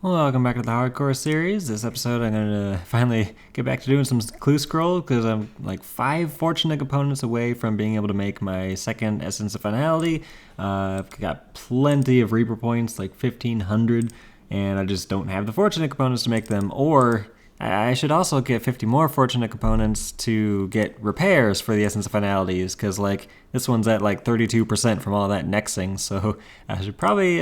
Welcome back to the Hardcore series. This episode I'm going to finally get back to doing some clue scroll because I'm like 5 fortunate components away from being able to make my second Essence of Finality. I've got plenty of Reaper points, like 1,500, and I just don't have the fortunate components to make them, or I should also get 50 more fortunate components to get repairs for the Essence of Finalities, because like this one's at like 32% from all that nexing, so I should probably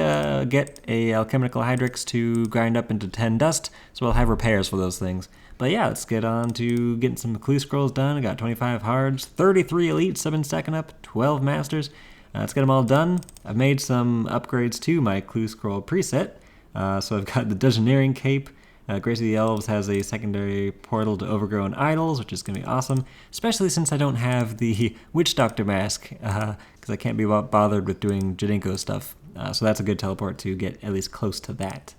get a alchemical hydrix to grind up into 10 dust, so I'll have repairs for those things. But yeah, let's get on to getting some clue scrolls done. I got 25 hards, 33 elites I've been stacking up, 12 masters. Let's get them all done. I've made some upgrades to my clue scroll preset, so I've got the Dungeoneering cape. Grace of the Elves has a secondary portal to Overgrown Idols, which is going to be awesome, especially since I don't have the Witch Doctor mask, because I can't be bothered with doing Jadinko stuff. So that's a good teleport to get at least close to that.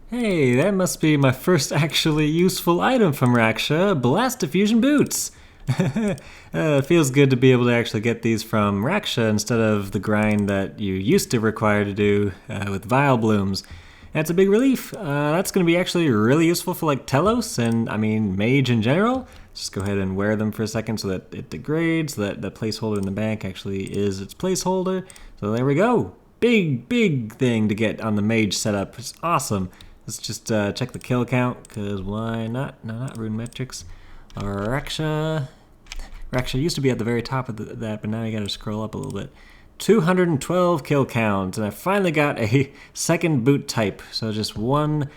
Hey, that must be my first actually useful item from Raksha, Blast Diffusion Boots! It feels good to be able to actually get these from Raksha instead of the grind that you used to require to do with Vile Blooms. That's a big relief. That's going to be actually really useful for like Telos and I mean Mage in general. Just go ahead and wear them for a second so that it degrades, so that the placeholder in the bank actually is its placeholder. So there we go. Big thing to get on the Mage setup. It's awesome. Let's just check the kill count, because why not? No, not rune metrics. Raksha used to be at the very top of that, but now you got to scroll up a little bit. 212 kill count, and I finally got a second boot type, so just one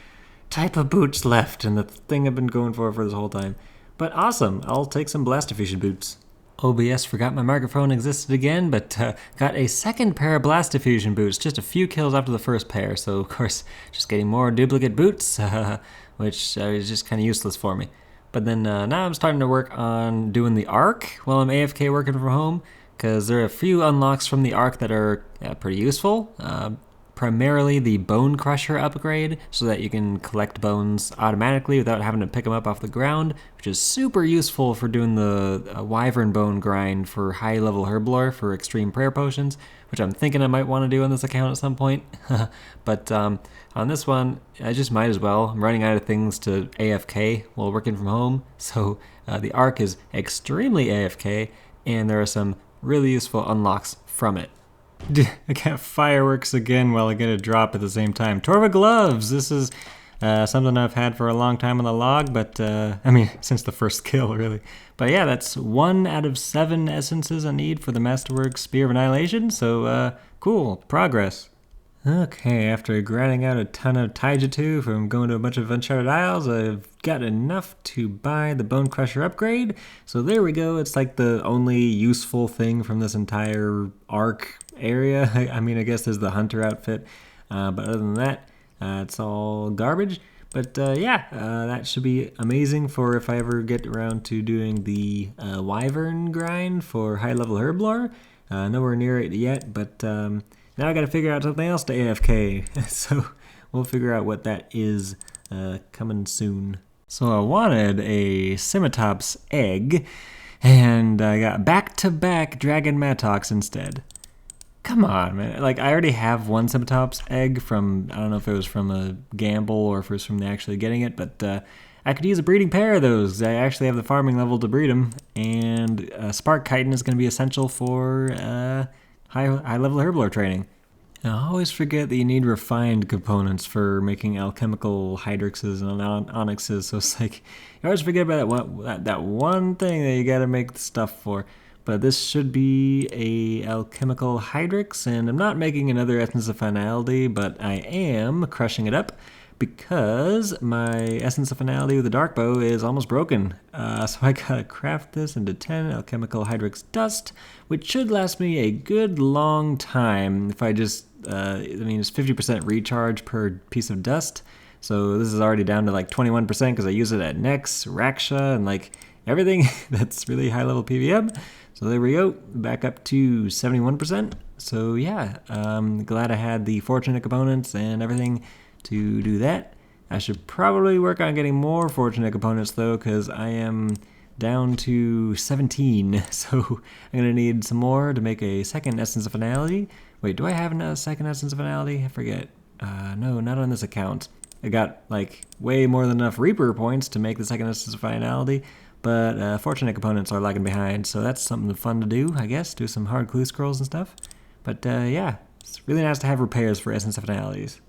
type of boots left, and the thing I've been going for this whole time. But awesome, I'll take some Blast Diffusion boots. OBS forgot my microphone existed again, but got a second pair of Blast Diffusion boots, just a few kills after the first pair, so of course just getting more duplicate boots, which is just kind of useless for me. But then now I'm starting to work on doing the Arc while I'm AFK working from home, because there are a few unlocks from the Arc that are pretty useful. Primarily the Bone Crusher upgrade, so that you can collect bones automatically without having to pick them up off the ground, which is super useful for doing the Wyvern Bone grind for high-level Herblore for extreme prayer potions, which I'm thinking I might want to do on this account at some point. But on this one, I just might as well. I'm running out of things to AFK while working from home, so the Arc is extremely AFK, and there are some really useful unlocks from it. I got fireworks again while I get a drop at the same time. Torva Gloves! This is something I've had for a long time on the log, but I mean, since the first kill, really. But yeah, that's 1 out of 7 essences I need for the Masterwork Spear of Annihilation, so cool, progress. Okay, after grinding out a ton of Taijutsu from going to a bunch of Uncharted Isles, I've got enough to buy the Bone Crusher upgrade. So there we go, it's like the only useful thing from this entire Arc area. I mean, I guess there's the Hunter outfit, but other than that, it's all garbage. But yeah, that should be amazing for if I ever get around to doing the Wyvern grind for high-level Herblore. Nowhere near it yet, but now I gotta figure out something else to AFK, so we'll figure out what that is coming soon. So I wanted a Scimitops egg, and I got back-to-back Dragon Mattox instead. Come on, man. Like, I already have one Scimitops egg from, I don't know if it was from a gamble or if it was from actually getting it, but I could use a breeding pair of those. I actually have the farming level to breed them, and Spark Chitin is going to be essential for high-level Herblore training. Now, I always forget that you need refined components for making alchemical hydrixes and onyxes, so it's like, you always forget about that one thing that you gotta make the stuff for. But this should be a alchemical hydrix, and I'm not making another Essence of Finality, but I am crushing it up, because my Essence of Finality with the Dark Bow is almost broken. So I gotta craft this into 10 alchemical hydrix dust, which should last me a good long time if I just, I mean, it's 50% recharge per piece of dust. So this is already down to like 21% because I use it at Nex, Raksha, and like everything that's really high level PvM. So there we go, back up to 71%. So yeah, I'm glad I had the fortunate components and everything to do that. I should probably work on getting more fortunate components though, because I am down to 17, so I'm going to need some more to make a second Essence of Finality. Wait, do I have a second Essence of Finality? I forget. No, not on this account. I got like way more than enough Reaper points to make the second Essence of Finality, but Fortunate Components are lagging behind, so that's something fun to do, I guess, do some hard clue scrolls and stuff. But yeah, it's really nice to have repairs for Essence of Finalities.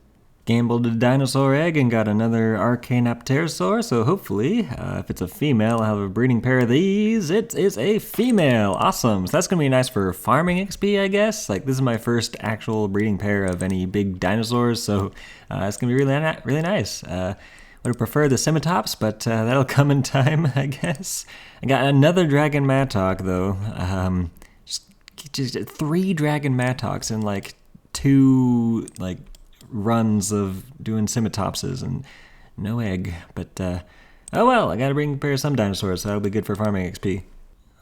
Gambled a dinosaur egg and got another arcane apterosaur, so hopefully, if it's a female, I'll have a breeding pair of these. It is a female! Awesome! So that's going to be nice for farming XP, I guess. Like, this is my first actual breeding pair of any big dinosaurs, so it's going to be really nice. Would have preferred the Scimitops, but that'll come in time, I guess. I got another Dragon Mattock, though. Just 3 Dragon Mattocks in, like, 2, like, runs of doing Scimitopses and no egg, but oh well, I gotta bring a pair of some dinosaurs, so that'll be good for farming XP.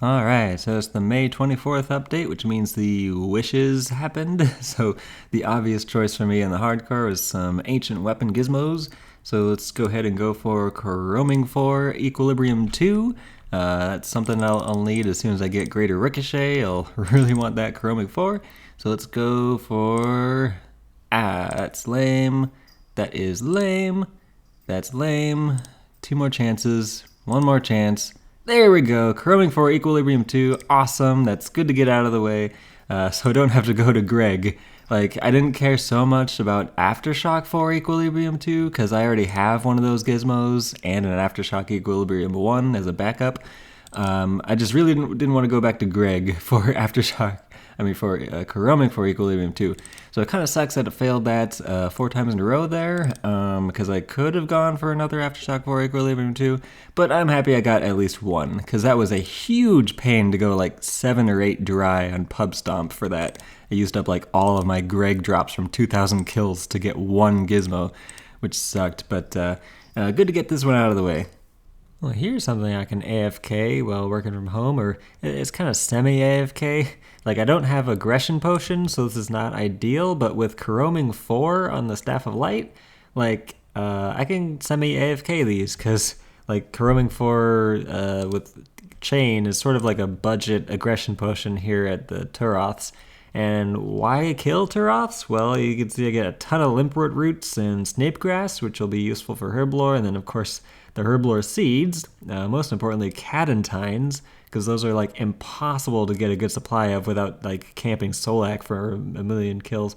Alright, so it's the May 24th update, which means the wishes happened. So the obvious choice for me in the hardcore was some ancient weapon gizmos. So let's go ahead and go for Chroming 4 Equilibrium 2. That's something I'll need as soon as I get Greater Ricochet. I'll really want that Chroming 4. So let's go for... that's lame. That is lame. That's lame. 2 more chances. 1 more chance. There we go. Chroming 4 Equilibrium 2. Awesome. That's good to get out of the way. So I don't have to go to Greg. Like, I didn't care so much about Aftershock 4 Equilibrium 2 because I already have one of those gizmos and an Aftershock Equilibrium 1 as a backup. I just really didn't want to go back to Greg for Aftershock. For Chroming 4 Equilibrium 2. So it kind of sucks that it failed that 4 times in a row there, because I could have gone for another Aftershock 4 Equilibrium 2, but I'm happy I got at least one, because that was a huge pain to go like 7 or 8 dry on Pub Stomp for that. I used up like all of my Greg drops from 2,000 kills to get one gizmo, which sucked, but good to get this one out of the way. Well, here's something I can AFK while working from home, or it's kind of semi-AFK. Like, I don't have Aggression Potion, so this is not ideal, but with Chroming 4 on the Staff of Light, like, I can semi-AFK these, because, like, Chroming 4 with Chain is sort of like a budget Aggression Potion here at the Turoths. And why kill Turoths? Well, you can see I get a ton of Limpwort Roots and Snapegrass, which will be useful for Herblore, and then, of course, the Herblore Seeds, most importantly, Cadentines, because those are like impossible to get a good supply of without like camping Solak for a million kills.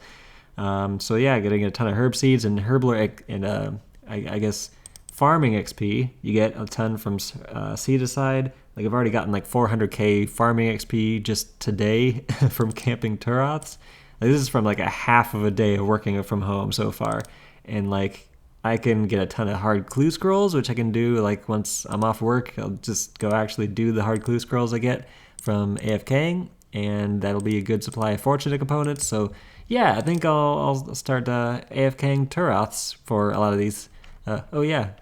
So yeah, getting a ton of herb seeds and Herblore and I guess farming XP. You get a ton from Seedicide. Like I've already gotten like 400k farming XP just today from camping Turoths. Like, this is from like a half of a day of working from home so far, and like I can get a ton of hard clue scrolls, which I can do like once I'm off work. I'll just go actually do the hard clue scrolls I get from AFKing, and that'll be a good supply of fortunate components. So yeah, I think I'll start AFKing Turoths for a lot of these. Oh yeah,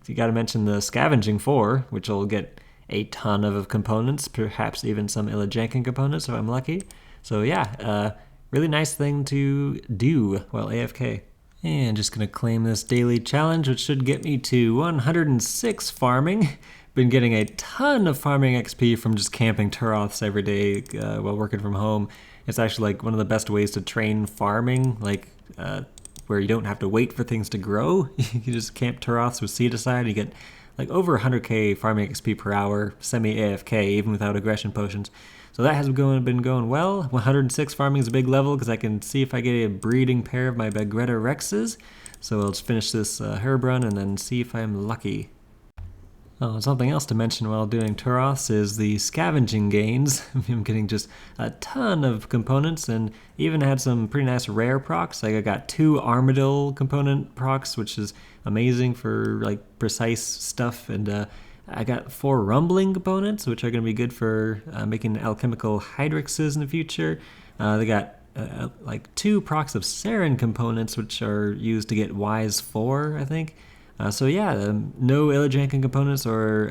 you got to mention the scavenging 4, which will get a ton of components, perhaps even some Illajankin components if I'm lucky. So yeah, really nice thing to do while AFK. And just gonna claim this daily challenge, which should get me to 106 farming. Been getting a ton of farming XP from just camping Turoths every day while working from home. It's actually like one of the best ways to train farming, like where you don't have to wait for things to grow. You just camp Turoths with Seedicide, you get like over 100k farming XP per hour, semi-AFK, even without aggression potions. So that has been going well. 106 farming is a big level because I can see if I get a breeding pair of my Bagretta Rexes. So I'll just finish this herb run and then see if I'm lucky. Oh, something else to mention while doing Turoths is the scavenging gains. I'm getting just a ton of components and even had some pretty nice rare procs. Like I got 2 Armadillo component procs, which is amazing for like precise stuff, and I got 4 rumbling components, which are going to be good for making alchemical Hydrixes in the future. They got like 2 procs of Saren components, which are used to get Wise 4, I think. So yeah, no Illajankin components or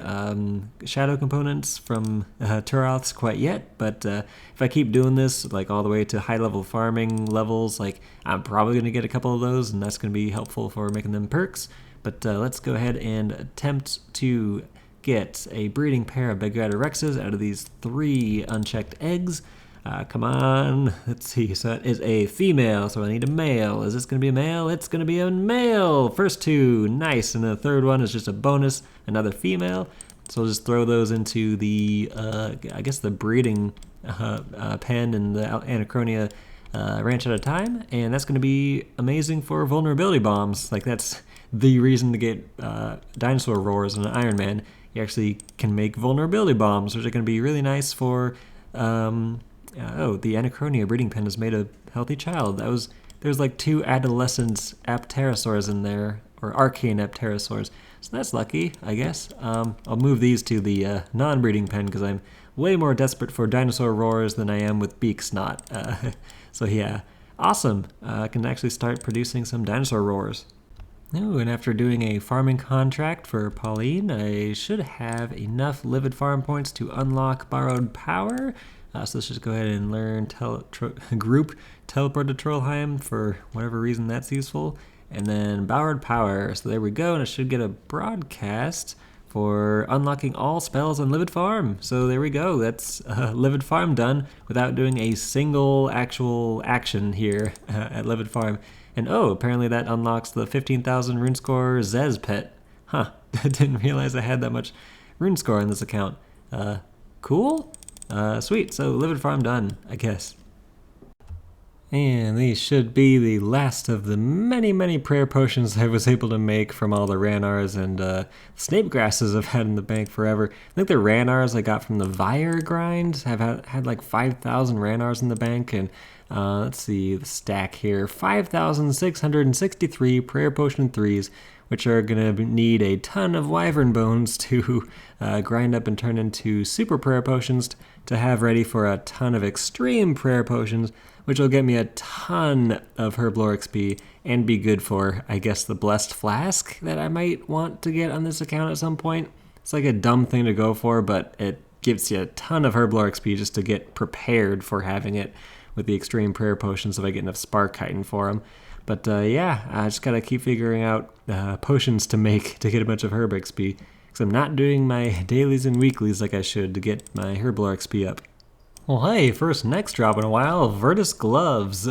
shadow components from Turoths quite yet, but if I keep doing this like all the way to high level farming levels, like I'm probably going to get a couple of those, and that's going to be helpful for making them perks. But let's go ahead and attempt to get a breeding pair of Bagretta Rexes out of these 3 unchecked eggs. Come on. Let's see. So that is a female, so I need a male. Is this going to be a male? It's going to be a male. First two. Nice. And the third one is just a bonus, another female. So I'll just throw those into the, I guess the breeding pen and the Anachronia ranch at a time. And that's going to be amazing for vulnerability bombs. Like, that's the reason to get dinosaur roars in an Ironman. You actually can make vulnerability bombs, which are going to be really nice for... the Anachronia breeding pen has made a healthy child. There's like 2 adolescent apterosaurs in there, or arcane apterosaurs. So that's lucky, I guess. I'll move these to the non-breeding pen because I'm way more desperate for dinosaur roars than I am with beak snot. So yeah, awesome. I can actually start producing some dinosaur roars. Oh, and after doing a farming contract for Pauline, I should have enough livid farm points to unlock borrowed power. So let's just go ahead and learn group teleport to Trollheim for whatever reason that's useful. And then borrowed power. So there we go, and I should get a broadcast for unlocking all spells on livid farm. So there we go, that's livid farm done without doing a single actual action here at livid farm. And oh, apparently that unlocks the 15,000 rune score Zez pet. Huh, I didn't realize I had that much rune score in this account. Cool? Sweet, so livid farm done, I guess. And these should be the last of the many prayer potions I was able to make from all the Ranars and snape grasses I've had in the bank forever. I think the Ranars I got from the Vire grind have had like 5,000 Ranars in the bank, and let's see the stack here, 5,663 prayer potion 3s, which are going to need a ton of wyvern bones to grind up and turn into super prayer potions to have ready for a ton of extreme prayer potions, which will get me a ton of Herblore XP and be good for, I guess, the Blessed Flask that I might want to get on this account at some point. It's like a dumb thing to go for, but it gives you a ton of Herblore XP just to get prepared for having it with the extreme prayer potions if I get enough Spark Chitin for them. But yeah, I just gotta keep figuring out potions to make to get a bunch of Herb XP, because I'm not doing my dailies and weeklies like I should to get my Herblore XP up. Well, hey, first next drop in a while, Torva Gloves.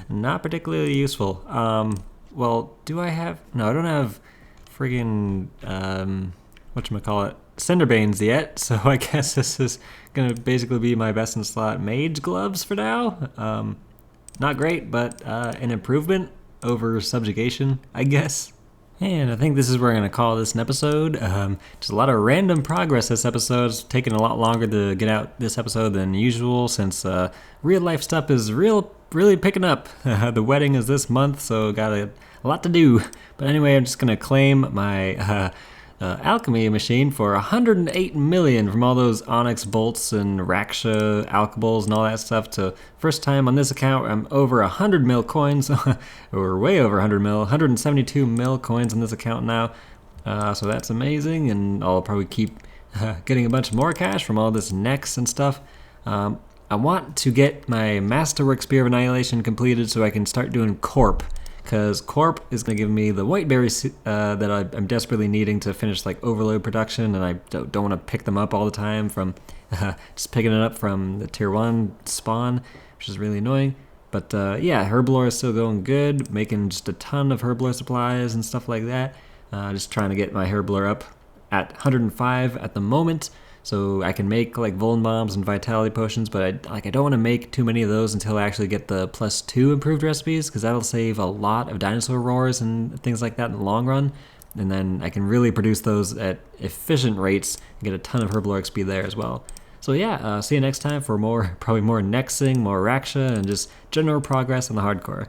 Not particularly useful. Well, do I have... No, I don't have friggin', whatchamacallit, Cinderbanes yet, so I guess this is gonna basically be my best in slot Mage Gloves for now. Not great, but an improvement over Subjugation, I guess. And I think this is where I'm going to call this an episode. Just a lot of random progress this episode. It's taken a lot longer to get out this episode than usual since real life stuff is really picking up. The wedding is this month, so got a lot to do. But anyway, I'm just going to claim my alchemy machine for 108 million from all those onyx bolts and Raksha alkables and all that stuff. To first time on this account, I'm over 100 mil coins, or way over 100 mil, 172 mil coins on this account now. So that's amazing, and I'll probably keep getting a bunch more cash from all this Nex and stuff. I want to get my Masterwork Spear of Annihilation completed so I can start doing Corp. Because Corp is going to give me the white berries that I'm desperately needing to finish like overload production, and I don't want to pick them up all the time from just picking it up from the tier 1 spawn, which is really annoying. But yeah, Herblore is still going good, making just a ton of Herblore supplies and stuff like that. Just trying to get my Herblore up at 105 at the moment, so I can make like Vuln Bombs and Vitality Potions, but I don't want to make too many of those until I actually get the +2 improved recipes, because that'll save a lot of dinosaur roars and things like that in the long run. And then I can really produce those at efficient rates and get a ton of Herblore XP there as well. So yeah, see you next time for probably more Nexing, more Raksha, and just general progress on the hardcore.